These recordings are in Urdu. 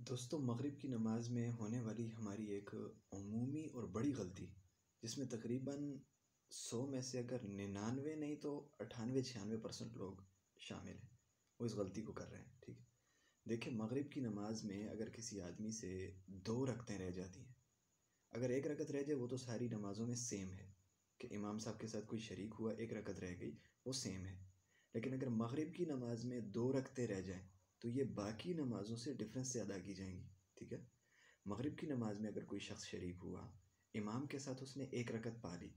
دوستوں، مغرب کی نماز میں ہونے والی ہماری ایک عمومی اور بڑی غلطی، جس میں تقریباً 100 میں سے اگر 99 نہیں تو 98-96% لوگ شامل ہیں، وہ اس غلطی کو کر رہے ہیں. ٹھیک ہے. دیکھیں، مغرب کی نماز میں اگر کسی آدمی سے 2 رکعتیں رہ جاتی ہیں، اگر 1 رکعت رہ جائے وہ تو ساری نمازوں میں سیم ہے کہ امام صاحب کے ساتھ کوئی شریک ہوا، 1 رکعت رہ گئی، وہ سیم ہے. لیکن اگر مغرب کی نماز میں 2 رکعتیں رہ جائیں تو یہ باقی نمازوں سے ڈفرینس سے ادا کی جائیں گی. ٹھیک ہے. مغرب کی نماز میں اگر کوئی شخص شریک ہوا، امام کے ساتھ اس نے 1 رکعت پا لی،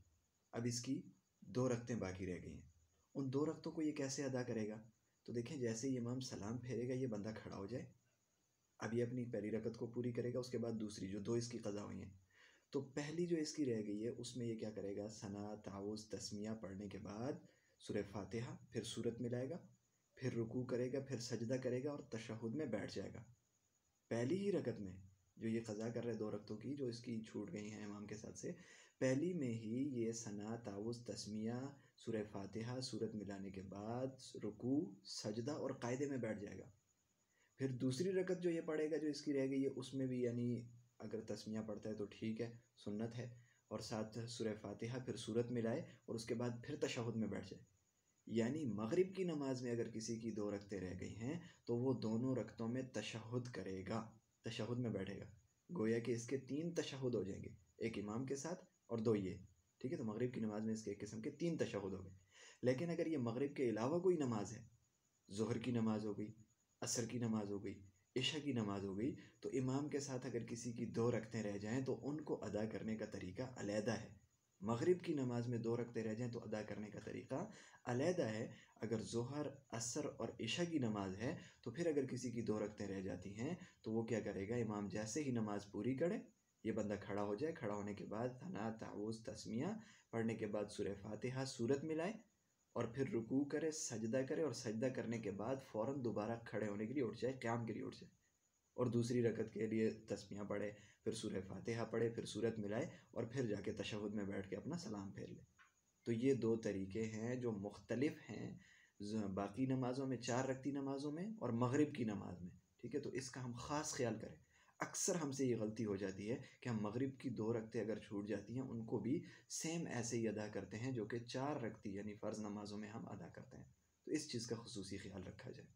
اب اس کی 2 رکعتیں باقی رہ گئی ہیں. ان 2 رکعتوں کو یہ کیسے ادا کرے گا؟ تو دیکھیں، جیسے ہی امام سلام پھیرے گا یہ بندہ کھڑا ہو جائے، اب یہ اپنی پہلی رکعت کو پوری کرے گا، اس کے بعد دوسری جو 2 اس کی قضا ہوئی ہیں. تو پہلی جو اس کی رہ گئی ہے اس میں یہ کیا کرے گا؟ ثنا، تعوذ، تسمیہ پڑھنے کے بعد سورہ فاتحہ، پھر سورت ملائے گا، پھر رکوع کرے گا، پھر سجدہ کرے گا اور تشہد میں بیٹھ جائے گا. پہلی ہی رکعت میں جو یہ قضا کر رہے 2 رکعتوں کی جو اس کی چھوٹ گئی ہیں امام کے ساتھ سے، پہلی میں ہی یہ ثنا، تعوذ، تسمیہ، سورہ فاتحہ، سورت ملانے کے بعد رکوع، سجدہ اور قاعدے میں بیٹھ جائے گا. پھر دوسری رکعت جو یہ پڑھے گا جو اس کی رہ گئی ہے، اس میں بھی یعنی اگر تسمیہ پڑھتا ہے تو ٹھیک ہے، سنت ہے، اور ساتھ سورہ فاتحہ، پھر سورت ملائے اور اس کے بعد پھر تشہد میں بیٹھ جائے. یعنی مغرب کی نماز میں اگر کسی کی 2 رکعتیں رہ گئی ہیں تو وہ دونوں رکعتوں میں تشہد کرے گا، تشہد میں بیٹھے گا. گویا کہ اس کے 3 تشہد ہو جائیں گے، ایک امام کے ساتھ اور 2 یہ. ٹھیک ہے. تو مغرب کی نماز میں اس کے ایک قسم کے 3 تشہد ہو گئے. لیکن اگر یہ مغرب کے علاوہ کوئی نماز ہے، ظہر کی نماز ہو گئی، عصر کی نماز ہو گئی، عشاء کی نماز ہو گئی، تو امام کے ساتھ اگر کسی کی 2 رکعتیں رہ جائیں تو ان کو ادا کرنے کا طریقہ علیحدہ ہے. مغرب کی نماز میں 2 رکعتیں رہ جائیں تو ادا کرنے کا طریقہ علیحدہ ہے. اگر ظہر، عصر اور عشاء کی نماز ہے تو پھر اگر کسی کی 2 رکعتیں رہ جاتی ہیں تو وہ کیا کرے گا؟ امام جیسے ہی نماز پوری کرے یہ بندہ کھڑا ہو جائے، کھڑا ہونے کے بعد ثنا، تعوذ، تسمیہ پڑھنے کے بعد سورہ فاتحہ، سورت ملائے اور پھر رکوع کرے، سجدہ کرے، اور سجدہ کرنے کے بعد فوراً دوبارہ کھڑے ہونے کے لیے اٹھ جائے، قیام کے لیے اٹھ جائے، اور دوسری رکعت کے لیے تسمیہ پڑھے، پھر سورہ فاتحہ پڑھے، پھر سورت ملائے اور پھر جا کے تشہد میں بیٹھ کے اپنا سلام پھیر لے. تو یہ 2 طریقے ہیں جو مختلف ہیں باقی نمازوں میں، 4 رکعتی نمازوں میں اور مغرب کی نماز میں. ٹھیک ہے. تو اس کا ہم خاص خیال کریں. اکثر ہم سے یہ غلطی ہو جاتی ہے کہ ہم مغرب کی 2 رکعتیں اگر چھوٹ جاتی ہیں ان کو بھی سیم ایسے ہی ادا کرتے ہیں جو کہ 4 رکعتی یعنی فرض نمازوں میں ہم ادا کرتے ہیں. تو اس چیز کا خصوصی خیال رکھا جائے.